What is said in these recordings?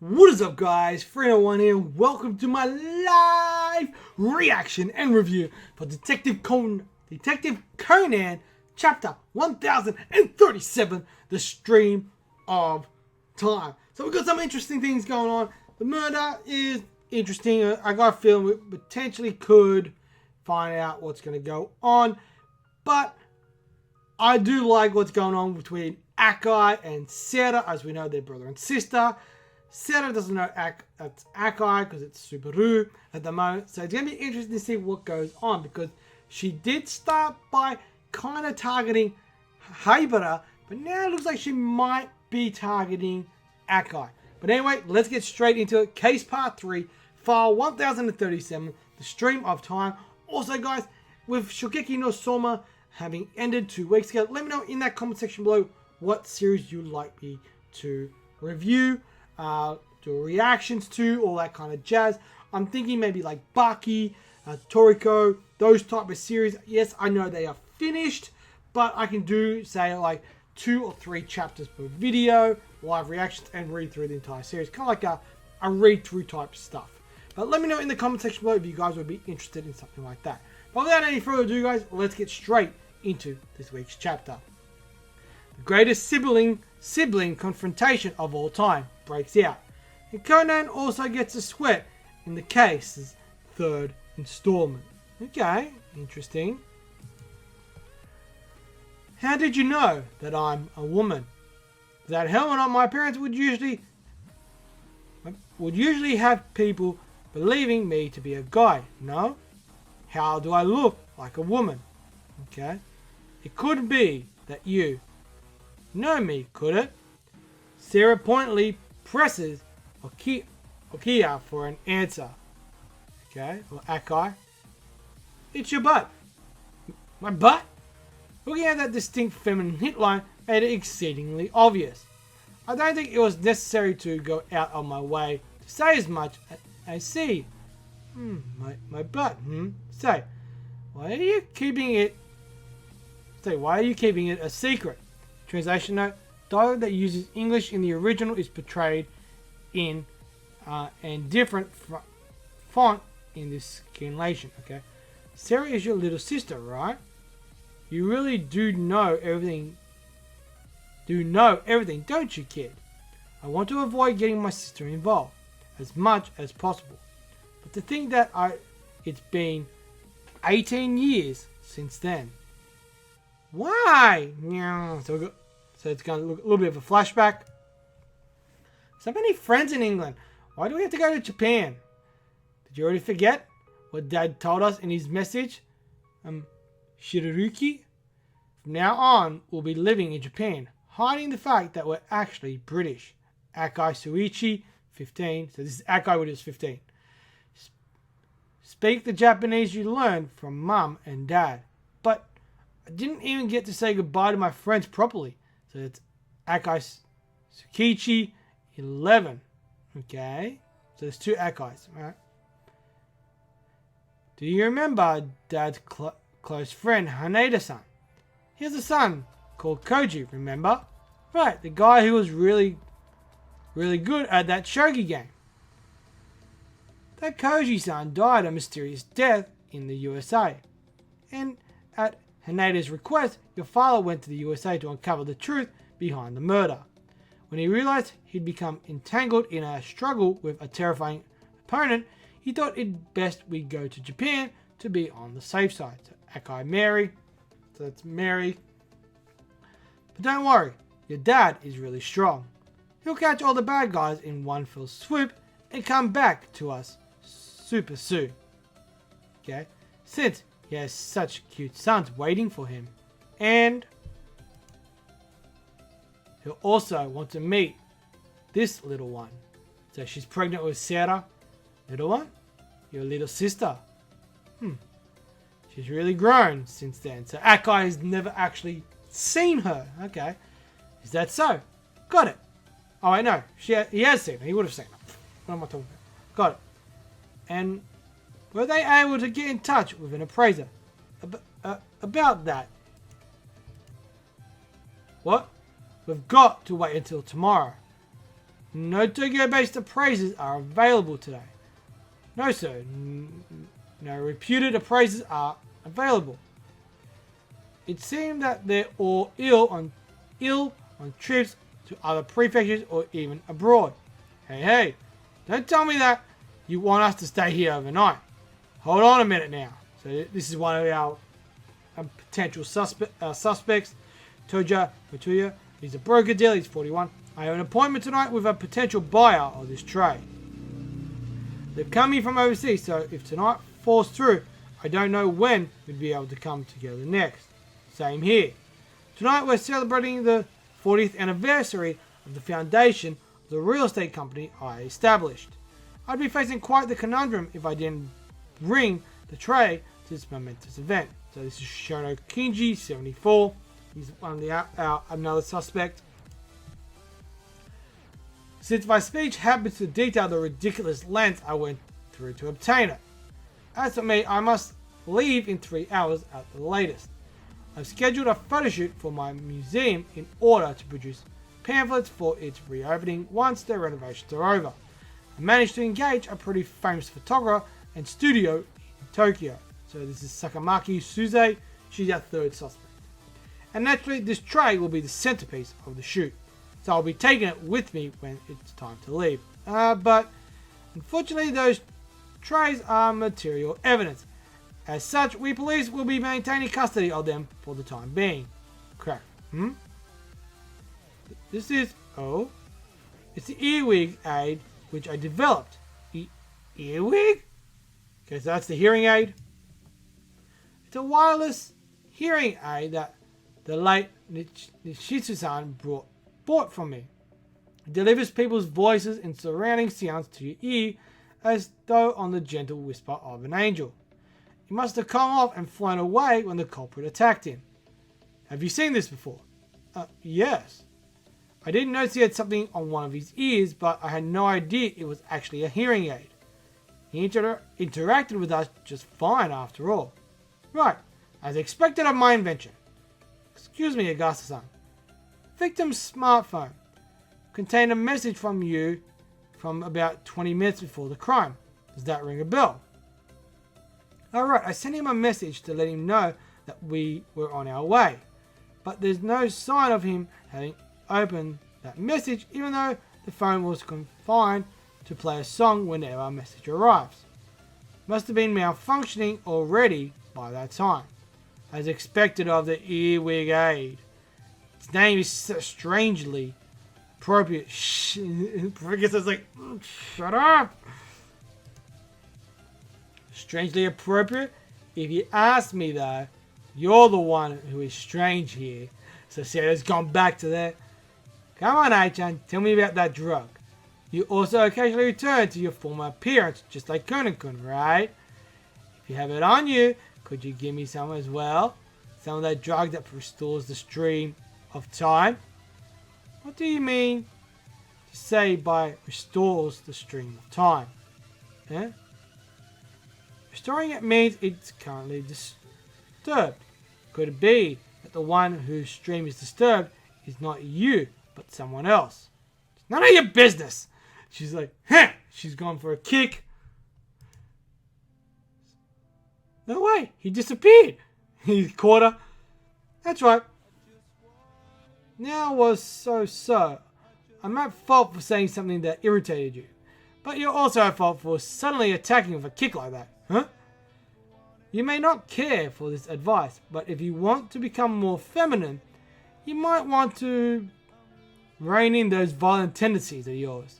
What is up, guys? 301 here. Welcome to my live reaction and review for Detective Conan Chapter 1037, The Stream of Time. So we've got some interesting things going on. The murder is interesting. I got a feeling we potentially could find out what's going to go on. But I do like what's going on between Akai and Sera. As we know, they're brother and sister. Sera doesn't know it's Akai because it's Subaru at the moment. So it's going to be interesting to see what goes on, because she did start by kind of targeting Haibara, but now it looks like she might be targeting Akai. But anyway, let's get straight into it. Case part 3, file 1037, The Stream of Time. Also, guys, with Shokeki no Soma having ended 2 weeks ago, let me know in that comment section below what series you'd like me to review, do reactions to, all that kind of jazz. I'm thinking maybe like Baki, Toriko, those type of series. Yes, I know they are finished, but I can do, say, like 2 or 3 chapters per video, live reactions, and read through the entire series. Kind of like a read-through type stuff. But let me know in the comment section below if you guys would be interested in something like that. But without any further ado, guys, let's get straight into this week's chapter. The greatest sibling confrontation of all time breaks out, and Conan also gets a sweat in the case's 3rd installment. Okay, interesting. How did you know that I'm a woman? Without helmet on, my parents would usually have people believing me to be a guy. No? How do I look like a woman? Okay. It couldn't be that you know me, could it? Sera pointedly presses Okiya for an answer. Okay, or Akai. It's your butt. My butt? Looking at that distinct feminine hit line made it exceedingly obvious. I don't think it was necessary to go out on my way to say as much. I see. My butt, Say, why are you keeping it a secret? Translation note: dialogue that uses English in the original is portrayed in and different font in this translation. Okay, Sera is your little sister, right? You really do know everything. Don't you, kid? I want to avoid getting my sister involved as much as possible. But to think that it's been 18 years since then. Why? So it's going to look a little bit of a flashback. So many friends in England. Why do we have to go to Japan? Did you already forget what Dad told us in his message? Shiruki? From now on, we'll be living in Japan, hiding the fact that we're actually British. Akai Suichi, 15. So this is Akai when he was 15. Speak the Japanese you learned from Mum and Dad. But I didn't even get to say goodbye to my friends properly. So it's Akai Tsukichi, 11. Okay. So there's 2 Akais, right? Do you remember Dad's close friend, Haneda-san? He has a son called Koji, remember? Right, the guy who was really good at that shogi game. That Koji-san died a mysterious death in the USA. And at Haneda's request, your father went to the USA to uncover the truth behind the murder. When he realized he'd become entangled in a struggle with a terrifying opponent, he thought it best we go to Japan to be on the safe side. So Akai Mary. So that's Mary. But don't worry, your dad is really strong. He'll catch all the bad guys in one fell swoop and come back to us super soon. Okay? Since he has such cute sons waiting for him. And he'll also want to meet this little one. So she's pregnant with Sera. Little one? Your little sister. She's really grown since then. So Akai has never actually seen her. Okay. Is that so? Got it. Oh, I know. He has seen her. He would have seen her. What am I talking about? Got it. And were they able to get in touch with an appraiser about that? What? We've got to wait until tomorrow. No Tokyo-based appraisers are available today. No, sir. No reputed appraisers are available. It seemed that they're all ill on trips to other prefectures or even abroad. Hey, don't tell me that you want us to stay here overnight. Hold on a minute now. So this is one of our potential suspects. Toja Matuya. He's a broker dealer. He's 41. I have an appointment tonight with a potential buyer of this trade. They've come here from overseas, so if tonight falls through, I don't know when we'd be able to come together next. Same here. Tonight we're celebrating the 40th anniversary of the foundation of the real estate company I established. I'd be facing quite the conundrum if I didn't bring the tray to this momentous event. So this is Shono Kinji, 74. He's one of the another suspect. Since my speech happens to detail the ridiculous lengths I went through to obtain it. As for me, I must leave in 3 hours at the latest. I've scheduled a photo shoot for my museum in order to produce pamphlets for its reopening once the renovations are over. I managed to engage a pretty famous photographer and studio in Tokyo. So this is Sakamaki Suze. She's our third suspect. And naturally, this tray will be the centerpiece of the shoot. So I'll be taking it with me when it's time to leave. But unfortunately, those trays are material evidence. As such, we police will be maintaining custody of them for the time being. Crap. This is, it's the earwig aid which I developed. Earwig? Okay, so that's the hearing aid. It's a wireless hearing aid that the late Nishitsu-san bought from me. It delivers people's voices and surrounding sounds to your ear as though on the gentle whisper of an angel. He must have come off and flown away when the culprit attacked him. Have you seen this before? Yes. I didn't notice he had something on one of his ears, but I had no idea it was actually a hearing aid. He interacted with us just fine after all. Right, as expected of my invention. Excuse me, Agasa-san. Victim's smartphone contained a message from you from about 20 minutes before the crime. Does that ring a bell? Alright, I sent him a message to let him know that we were on our way. But there's no sign of him having opened that message, even though the phone was confined to play a song whenever a message arrives. Must have been malfunctioning already by that time. As expected of the earwig aid. Its name is so strangely appropriate. I guess I was like, shut up! Strangely appropriate? If you ask me though, you're the one who is strange here. So Sarah's gone back to that. Come on, Ai-chan, tell me about that drug. You also occasionally return to your former appearance, just like Conan-kun, right? If you have it on you, could you give me some as well? Some of that drug that restores the stream of time? What do you mean to say by restores the stream of time? Restoring it means it's currently disturbed. Could it be that the one whose stream is disturbed is not you, but someone else? It's none of your business. She's like, she's gone for a kick. No way, he disappeared. He caught her. That's right. Now was so. I'm at fault for saying something that irritated you. But you're also at fault for suddenly attacking with a kick like that. Huh? You may not care for this advice, but if you want to become more feminine, you might want to rein in those violent tendencies of yours.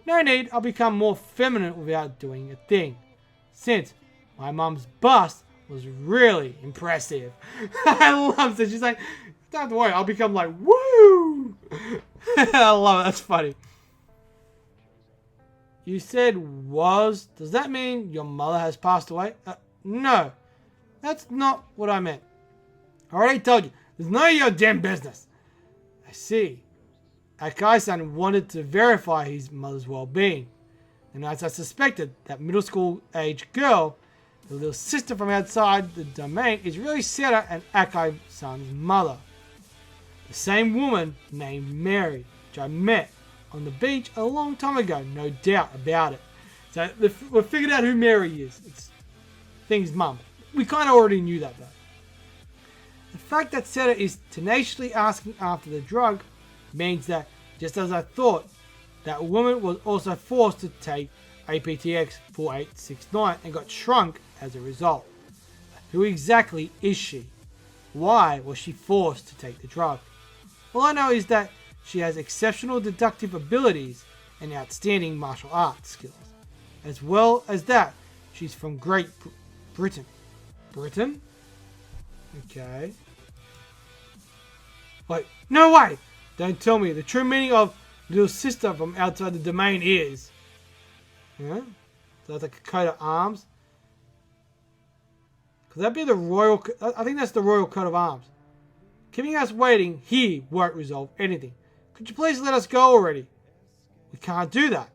No need, I'll become more feminine without doing a thing. Since my mum's bust was really impressive. I love it. She's like, don't have to worry, I'll become like, woo! I love it, that's funny. You said was, does that mean your mother has passed away? No, that's not what I meant. I already told you, there's none of your damn business. I see. Akai-san wanted to verify his mother's well-being. And as I suspected, that middle school age girl, the little sister from outside the domain, is really Sarah and Akai-san's mother. The same woman named Mary, which I met on the beach a long time ago, no doubt about it. So we've figured out who Mary is. It's Thing's mum. We kind of already knew that though. The fact that Seta is tenaciously asking after the drug means that, just as I thought, that woman was also forced to take APTX 4869 and got shrunk as a result. Who exactly is she? Why was she forced to take the drug? All I know is that she has exceptional deductive abilities and outstanding martial arts skills. As well as that, she's from Great Britain. Britain? Okay. Wait, no way! Don't tell me the true meaning of little sister from outside the domain is... Yeah? So that's like a coat of arms. Could that be the royal... I think that's the royal coat of arms. Keeping us waiting here won't resolve anything. Could you please let us go already? We can't do that.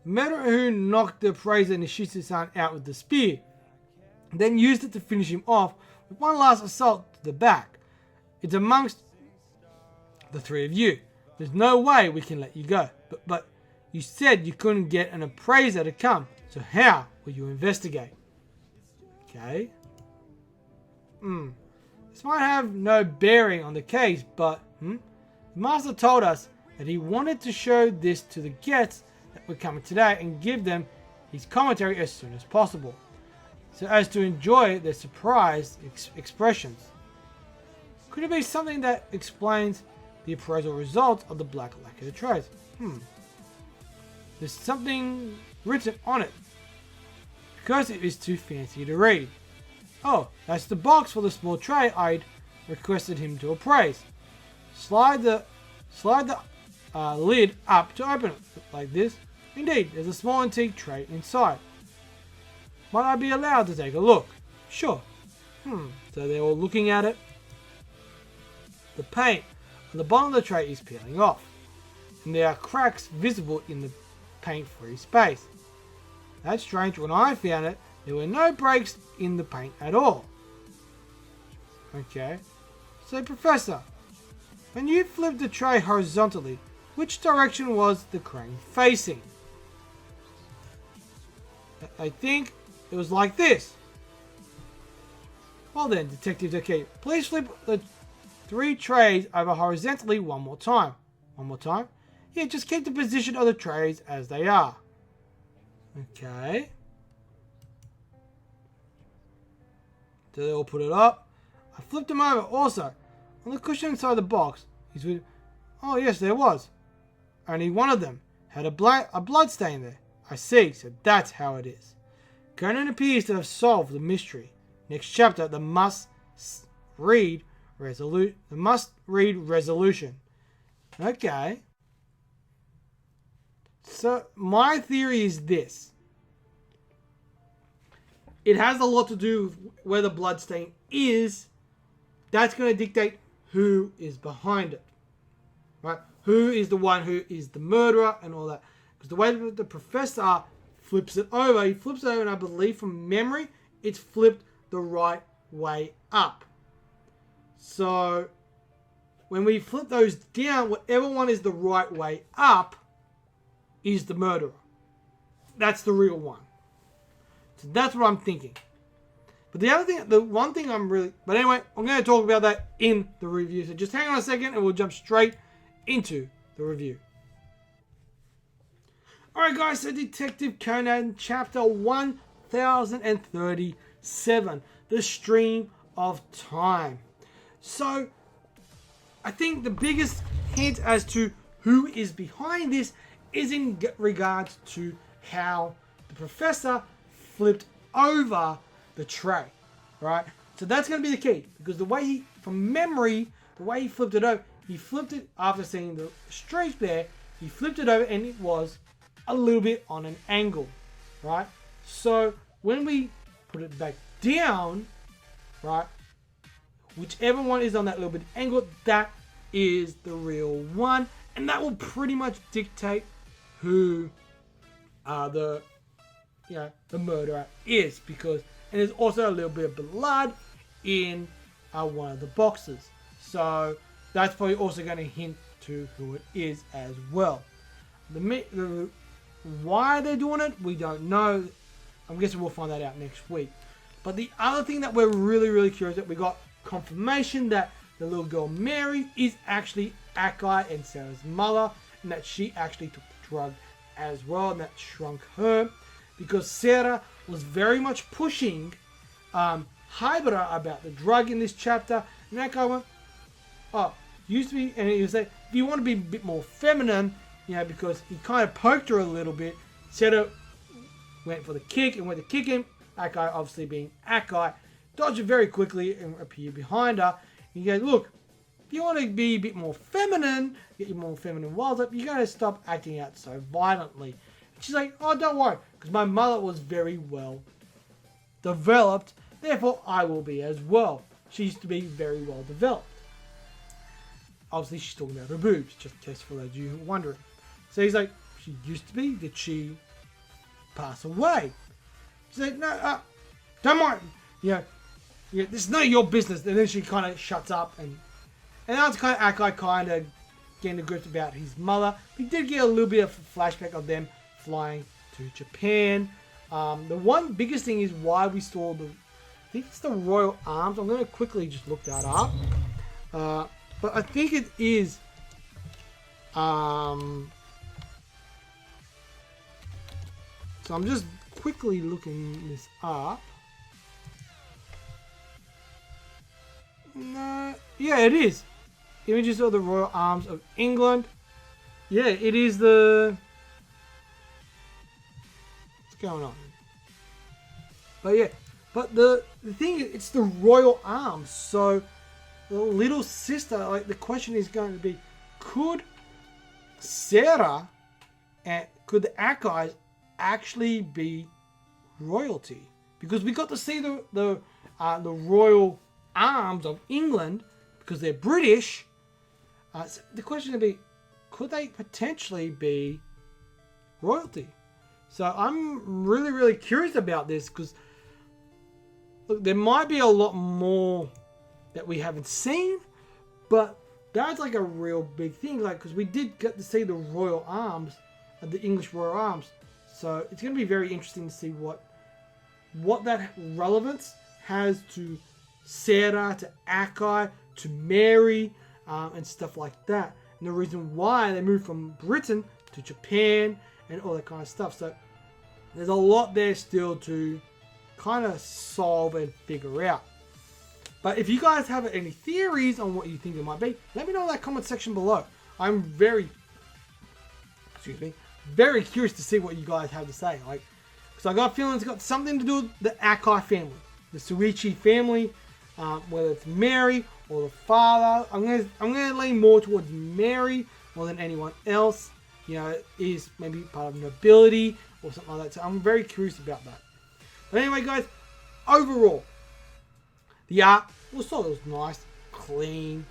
The murderer who knocked the appraiser Nishitsu-san out with the spear, then used it to finish him off with one last assault to the back. It's amongst the three of you. There's no way we can let you go. But you said you couldn't get an appraiser to come. So how will you investigate? Okay. This might have no bearing on the case, but the master told us that he wanted to show this to the guests that were coming today and give them his commentary as soon as possible, so as to enjoy their surprised expressions. Could it be something that explains the appraisal results of the black lacquer trays? There's something written on it, because it is too fancy to read. Oh, that's the box for the small tray I'd requested him to appraise. Slide the lid up to open it, like this. Indeed, there's a small antique tray inside. Might I be allowed to take a look? Sure. So they're all looking at it. The paint on the bottom of the tray is peeling off, and there are cracks visible in the paint-free space. That's strange. When I found it, there were no breaks in the paint at all. Okay. So, Professor, when you flipped the tray horizontally, which direction was the crane facing? I think it was like this. Well then, Detective Deke, please flip the 3 trays over horizontally one more time. One more time? Yeah, just keep the position of the trays as they are. Okay. So they all put it up. I flipped them over also. On the cushion inside the box, oh yes, there was. Only one of them had a blood stain there. I see, so that's how it is. Conan appears to have solved the mystery. Next chapter, the must-read resolution. Okay. So, my theory is this. It has a lot to do with where the bloodstain is. That's going to dictate who is behind it. Right? Who is the one who is the murderer and all that. Because the way that the professor flips it over, he flips it over, and I believe from memory, it's flipped the right way up. So, when we flip those down, whatever one is the right way up is the murderer. That's the real one. So that's what I'm thinking. But but anyway, I'm going to talk about that in the review. So just hang on a second and we'll jump straight into the review. Alright guys, so Detective Conan chapter 1037, The Stream of Time. So, I think the biggest hint as to who is behind this is in regards to how the professor flipped over the tray, right? So that's going to be the key, because from memory, the way he flipped it over, he flipped it after seeing the streak there, he flipped it over and it was a little bit on an angle, right? So when we put it back down, right, whichever one is on that little bit angle, that is the real one, and that will pretty much dictate who the murderer is, and there's also a little bit of blood in one of the boxes. So that's probably also going to hint to who it is as well. Why they're doing it, we don't know. I'm guessing we'll find that out next week. But the other thing that we're really, really curious about, we got confirmation that the little girl Mary is actually Akai and Sarah's mother, and that she actually took the drug as well, and that shrunk her, because Sarah was very much pushing Haibara about the drug in this chapter, and that guy went, oh, used to be, and he was like, if you want to be a bit more feminine, you know, because he kind of poked her a little bit, Sarah went for the kick and went to kick him. Akai, obviously being Akai, dodged it very quickly and appeared behind her. He goes, look, if you want to be a bit more feminine, get your more feminine wiles up, you got to stop acting out so violently. And she's like, oh, don't worry, because my mother was very well developed, therefore I will be as well. She used to be very well developed. Obviously, she's talking about her boobs, just in case for those of you who are wondering. So he's like, she used to be, did she pass away? She's like, no, don't worry. Yeah, this is none of your business. And then she kind of shuts up, and that's kind of Akai kind of getting the grips about his mother. We did get a little bit of a flashback of them flying to Japan. The one biggest thing is why we saw I think it's the Royal Arms. I'm going to quickly just look that up. But I think it is, so I'm just quickly looking this up. No, yeah, it is. Images of the Royal Arms of England. Yeah, it is the... What's going on? But yeah, but the thing is, it's the Royal Arms. So the little sister, like the question is going to be, could Sarah and could the Akais actually be royalty? Because we got to see the Royal Arms of England because they're British. So the question would be, could they potentially be royalty? So I'm really, really curious about this because look, there might be a lot more that we haven't seen, but that's like a real big thing. Like, because we did get to see the Royal Arms, the English Royal Arms. So it's going to be very interesting to see what that relevance has to Sarah, to Akai, to Mary, and stuff like that. And the reason why they moved from Britain to Japan and all that kind of stuff. So there's a lot there still to kind of solve and figure out. But if you guys have any theories on what you think it might be, let me know in that comment section below. I'm very curious to see what you guys have to say. Like, because I got a feeling it's got something to do with the Akai family, the Shinichi family, whether it's Mary or the father. I'm gonna lean more towards Mary more than anyone else. You know, is maybe part of nobility or something like that. So I'm very curious about that. But anyway, guys, overall, the art was solid. It was nice, clean,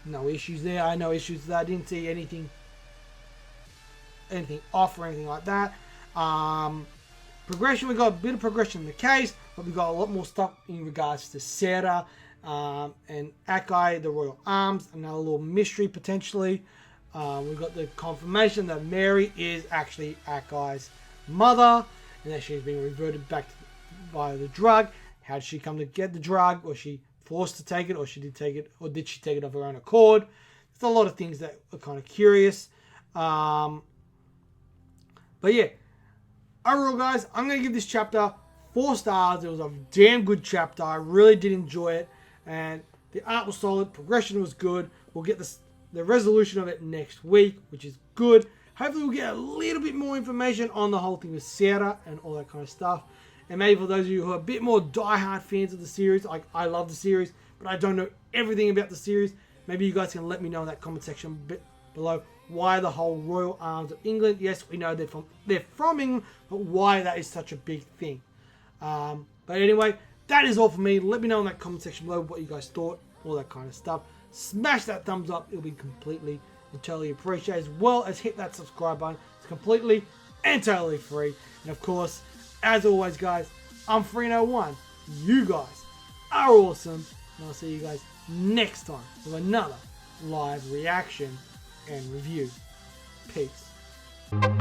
no issues there. I had no issues there. I didn't see anything off or anything like that. Progression, we got a bit of progression in the case, but we got a lot more stuff in regards to Sarah and Akai, the Royal Arms, another little mystery potentially. We got the confirmation that Mary is actually Akai's mother, and that she's been reverted back by the drug. How did she come to get the drug? Was she forced to take it, or she did take it, or did she take it of her own accord? There's a lot of things that are kind of curious. But yeah, overall, guys, I'm going to give this chapter 4 stars. It was a damn good chapter. I really did enjoy it. And the art was solid. Progression was good. We'll get the resolution of it next week, which is good. Hopefully, we'll get a little bit more information on the whole thing with Sarah and all that kind of stuff. And maybe for those of you who are a bit more diehard fans of the series, like I love the series, but I don't know everything about the series, maybe you guys can let me know in that comment section below why the whole Royal Arms of England. Yes, we know they're from England, but why that is such a big thing. But anyway, that is all for me. Let me know in that comment section below what you guys thought, all that kind of stuff. Smash that thumbs up. It'll be completely and totally appreciated, as well as hit that subscribe button. It's completely and totally free. And of course, as always, guys, I'm Free01. You guys are awesome. And I'll see you guys next time with another live reaction and review. Peace.